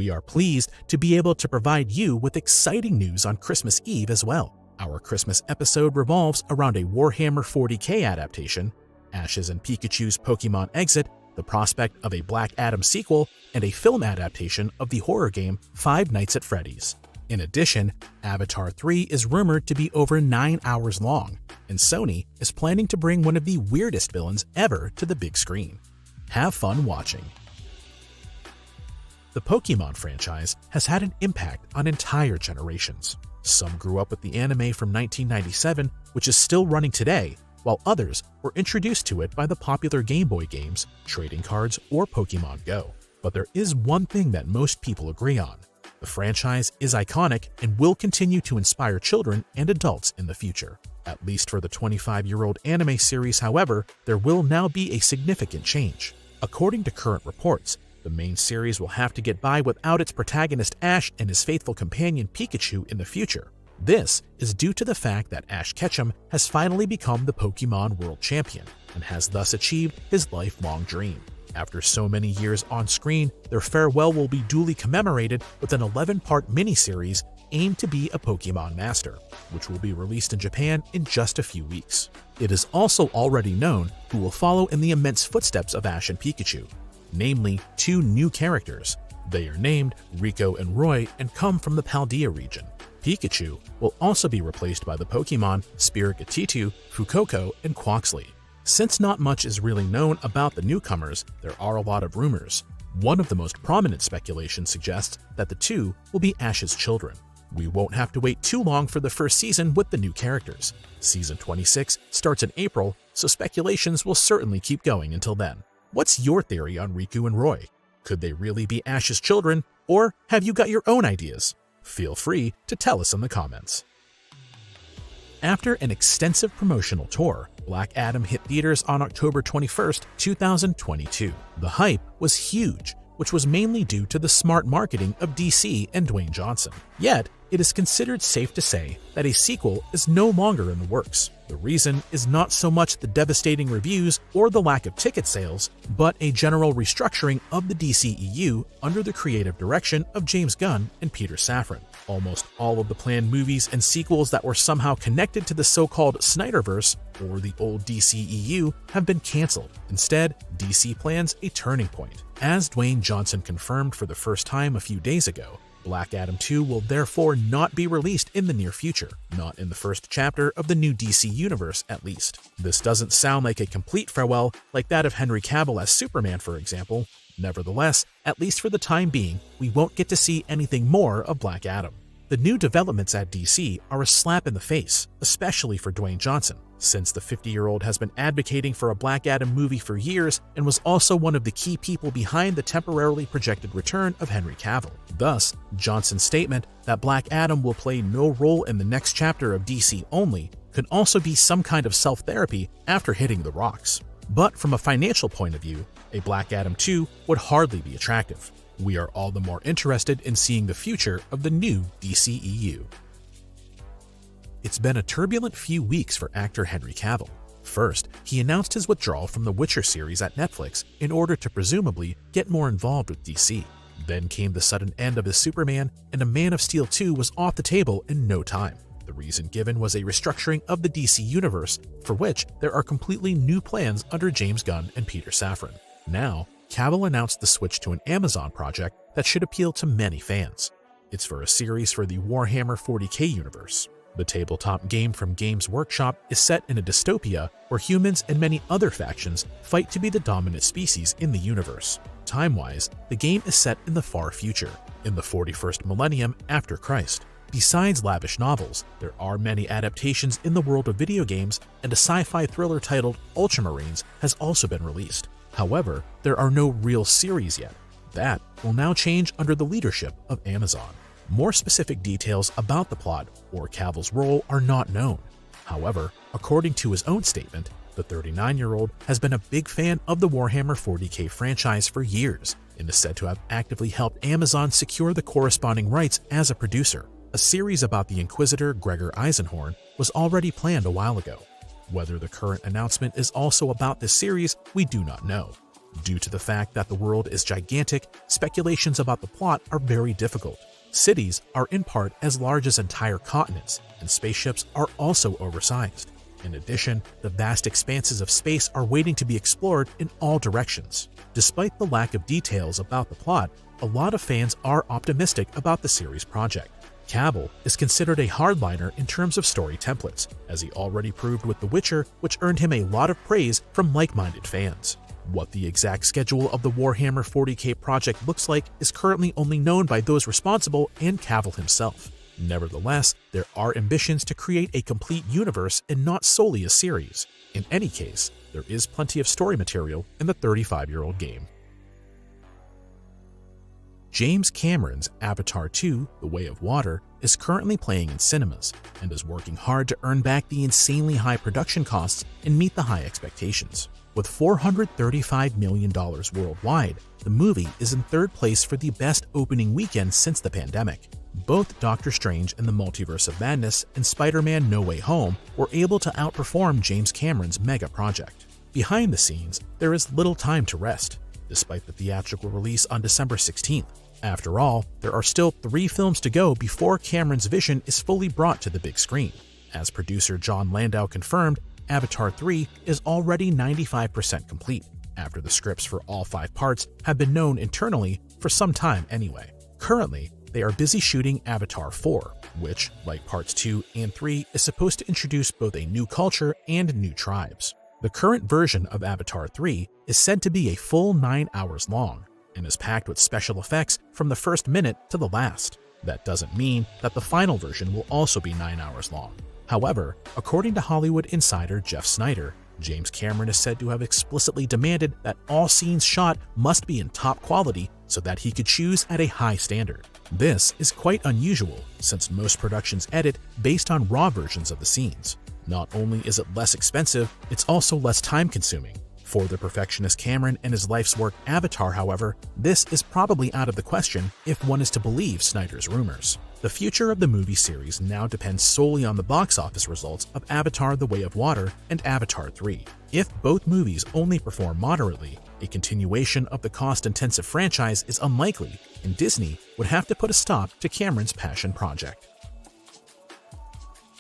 We are pleased to be able to provide you with exciting news on Christmas Eve as well. Our Christmas episode revolves around a Warhammer 40k adaptation, Ash's and Pikachu's Pokémon Exit, the prospect of a Black Adam sequel, and a film adaptation of the horror game Five Nights at Freddy's. In addition, Avatar 3 is rumored to be over 9 hours long, and Sony is planning to bring one of the weirdest villains ever to the big screen. Have fun watching. The Pokémon franchise has had an impact on entire generations. Some grew up with the anime from 1997, which is still running today, while others were introduced to it by the popular GameBoy games, trading cards, or Pokémon Go. But there is one thing that most people agree on. The franchise is iconic and will continue to inspire children and adults in the future. At least for the 25-year-old anime series, however, there will now be a significant change. According to current reports, the main series will have to get by without its protagonist Ash and his faithful companion Pikachu in the future. This is due to the fact that Ash Ketchum has finally become the Pokémon World Champion and has thus achieved his lifelong dream. After so many years on screen, their farewell will be duly commemorated with an 11-part miniseries aimed to be a Pokémon Master, which will be released in Japan in just a few weeks. It is also already known who will follow in the immense footsteps of Ash and Pikachu, namely 2 new characters. They are named Rico and Roy and come from the Paldea region. Pikachu will also be replaced by the Pokémon Spirigatitu, Fuecoco, and Quaxley. Since not much is really known about the newcomers, there are a lot of rumors. One of the most prominent speculations suggests that the 2 will be Ash's children. We won't have to wait too long for the first season with the new characters. Season 26 starts in April, so speculations will certainly keep going until then. What's your theory on Riku and Roy? Could they really be Ash's children, or have you got your own ideas? Feel free to tell us in the comments. After an extensive promotional tour, Black Adam hit theaters on October 21, 2022. The hype was huge, which was mainly due to the smart marketing of DC and Dwayne Johnson. Yet, it is considered safe to say that a sequel is no longer in the works. The reason is not so much the devastating reviews or the lack of ticket sales, but a general restructuring of the DCEU under the creative direction of James Gunn and Peter Safran. Almost all of the planned movies and sequels that were somehow connected to the so-called Snyderverse, or the old DCEU, have been cancelled. Instead, DC plans a turning point. As Dwayne Johnson confirmed for the first time a few days ago, Black Adam 2 will therefore not be released in the near future, not in the first chapter of the new DC universe at least. This doesn't sound like a complete farewell like that of Henry Cavill as Superman, for example. Nevertheless, at least for the time being, we won't get to see anything more of Black Adam. The new developments at DC are a slap in the face, especially for Dwayne Johnson, since the 50-year-old has been advocating for a Black Adam movie for years and was also one of the key people behind the temporarily projected return of Henry Cavill. Thus, Johnson's statement that Black Adam will play no role in the next chapter of DC only could also be some kind of self-therapy after hitting the rocks. But from a financial point of view, a Black Adam 2 would hardly be attractive. We are all the more interested in seeing the future of the new DCEU. It's been a turbulent few weeks for actor Henry Cavill. First, he announced his withdrawal from the Witcher series at Netflix in order to presumably get more involved with DC. Then came the sudden end of his Superman, and a Man of Steel 2 was off the table in no time. The reason given was a restructuring of the DC universe, for which there are completely new plans under James Gunn and Peter Safran. Now, Cavill announced the switch to an Amazon project that should appeal to many fans. It's for a series for the Warhammer 40k universe. The tabletop game from Games Workshop is set in a dystopia where humans and many other factions fight to be the dominant species in the universe. Time-wise, the game is set in the far future, in the 41st millennium after Christ. Besides lavish novels, there are many adaptations in the world of video games, and a sci-fi thriller titled Ultramarines has also been released. However, there are no real series yet. That will now change under the leadership of Amazon. More specific details about the plot or Cavill's role are not known. However, according to his own statement, the 39-year-old has been a big fan of the Warhammer 40k franchise for years and is said to have actively helped Amazon secure the corresponding rights as a producer. A series about the Inquisitor Gregor Eisenhorn was already planned a while ago. Whether the current announcement is also about this series, we do not know. Due to the fact that the world is gigantic, speculations about the plot are very difficult. Cities are in part as large as entire continents, and spaceships are also oversized. In addition, the vast expanses of space are waiting to be explored in all directions. Despite the lack of details about the plot, a lot of fans are optimistic about the series project. Cavill is considered a hardliner in terms of story templates, as he already proved with The Witcher, which earned him a lot of praise from like-minded fans. What the exact schedule of the Warhammer 40k project looks like is currently only known by those responsible and Cavill himself. Nevertheless, there are ambitions to create a complete universe and not solely a series. In any case, there is plenty of story material in the 35-year-old game. James Cameron's Avatar 2: The Way of Water is currently playing in cinemas and is working hard to earn back the insanely high production costs and meet the high expectations. With $435 million worldwide, the movie is in third place for the best opening weekend since the pandemic. Both Doctor Strange and the Multiverse of Madness and Spider-Man: No Way Home were able to outperform James Cameron's mega project. Behind the scenes, there is little time to rest, despite the theatrical release on December 16th. After all, there are still 3 films to go before Cameron's vision is fully brought to the big screen. As producer John Landau confirmed, Avatar 3 is already 95% complete, after the scripts for all 5 parts have been known internally for some time anyway. Currently, they are busy shooting Avatar 4, which, like parts 2 and 3, is supposed to introduce both a new culture and new tribes. The current version of Avatar 3 is said to be a full 9 hours long, and is packed with special effects from the first minute to the last. That doesn't mean that the final version will also be 9 hours long. However, according to Hollywood insider Jeff Snyder, James Cameron is said to have explicitly demanded that all scenes shot must be in top quality so that he could choose at a high standard. This is quite unusual, since most productions edit based on raw versions of the scenes. Not only is it less expensive, it's also less time-consuming. For the perfectionist Cameron and his life's work Avatar, however, this is probably out of the question if one is to believe Snyder's rumors. The future of the movie series now depends solely on the box office results of Avatar: The Way of Water and Avatar 3. If both movies only perform moderately, a continuation of the cost-intensive franchise is unlikely, and Disney would have to put a stop to Cameron's passion project.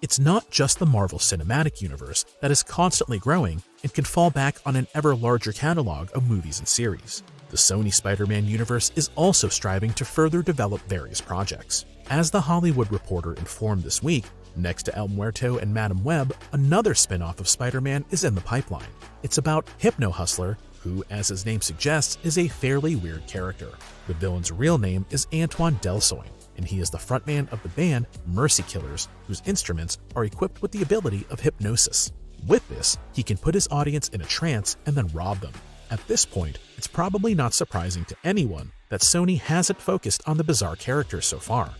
It's not just the Marvel Cinematic Universe that is constantly growing and can fall back on an ever larger catalog of movies and series. The Sony Spider-Man universe is also striving to further develop various projects. As The Hollywood Reporter informed this week, next to El Muerto and Madam Web, another spin-off of Spider-Man is in the pipeline. It's about Hypno Hustler, who, as his name suggests, is a fairly weird character. The villain's real name is Antoine Delsoin, and he is the frontman of the band Mercy Killers, whose instruments are equipped with the ability of hypnosis. With this, he can put his audience in a trance and then rob them. At this point, it's probably not surprising to anyone that Sony hasn't focused on the bizarre character so far,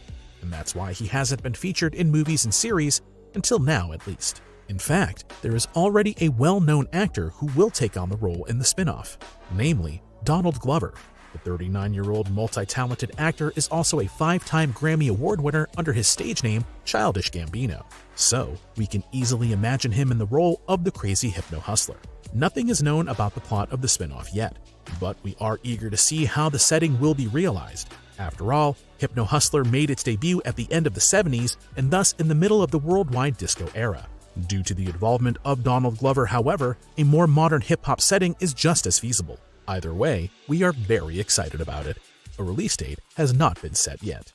and that's why he hasn't been featured in movies and series, until now at least. In fact, there is already a well-known actor who will take on the role in the spin-off, namely Donald Glover. The 39-year-old multi-talented actor is also a 5-time Grammy Award winner under his stage name Childish Gambino, so we can easily imagine him in the role of the crazy Hypno Hustler. Nothing is known about the plot of the spin-off yet, but we are eager to see how the setting will be realized. After all, Hypno Hustler made its debut at the end of the 70s and thus in the middle of the worldwide disco era. Due to the involvement of Donald Glover, however, a more modern hip-hop setting is just as feasible. Either way, we are very excited about it. A release date has not been set yet.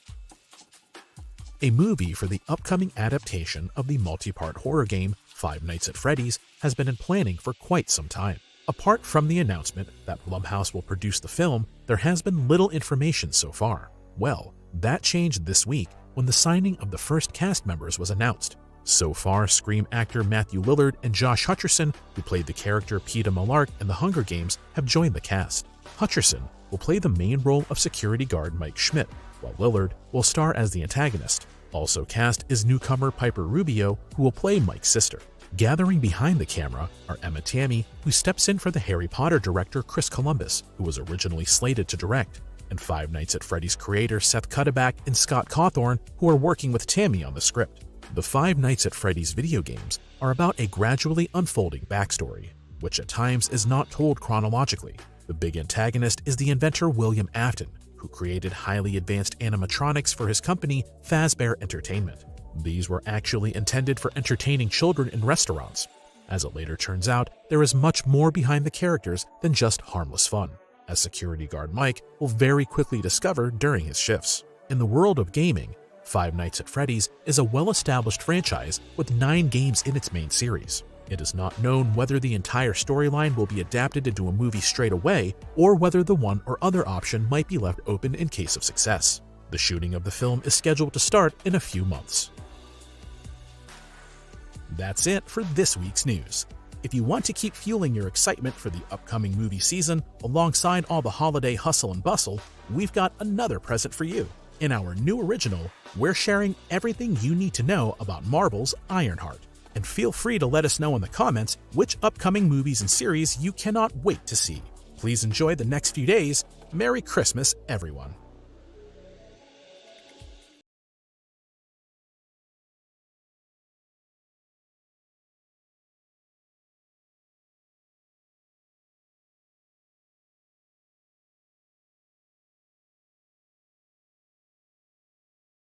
A movie for the upcoming adaptation of the multi-part horror game Five Nights at Freddy's has been in planning for quite some time. Apart from the announcement that Blumhouse will produce the film, there has been little information so far. Well, that changed this week when the signing of the first cast members was announced. So far, Scream actor Matthew Lillard and Josh Hutcherson, who played the character Peeta Mellark in The Hunger Games, have joined the cast. Hutcherson will play the main role of security guard Mike Schmidt, while Lillard will star as the antagonist. Also cast is newcomer Piper Rubio, who will play Mike's sister. Gathering behind the camera are Emma Tammy, who steps in for the Harry Potter director Chris Columbus, who was originally slated to direct, and Five Nights at Freddy's creator Seth Cuddeback and Scott Cawthorn, who are working with Tammy on the script. The Five Nights at Freddy's video games are about a gradually unfolding backstory, which at times is not told chronologically. The big antagonist is the inventor William Afton, who created highly advanced animatronics for his company Fazbear Entertainment. These were actually intended for entertaining children in restaurants. As it later turns out, there is much more behind the characters than just harmless fun, as security guard Mike will very quickly discover during his shifts. In the world of gaming, Five Nights at Freddy's is a well-established franchise with 9 games in its main series. It is not known whether the entire storyline will be adapted into a movie straight away or whether the one or other option might be left open in case of success. The shooting of the film is scheduled to start in a few months. That's it for this week's news. If you want to keep fueling your excitement for the upcoming movie season alongside all the holiday hustle and bustle, we've got another present for you. In our new original, we're sharing everything you need to know about Marvel's Ironheart. And feel free to let us know in the comments which upcoming movies and series you cannot wait to see. Please enjoy the next few days. Merry Christmas, everyone.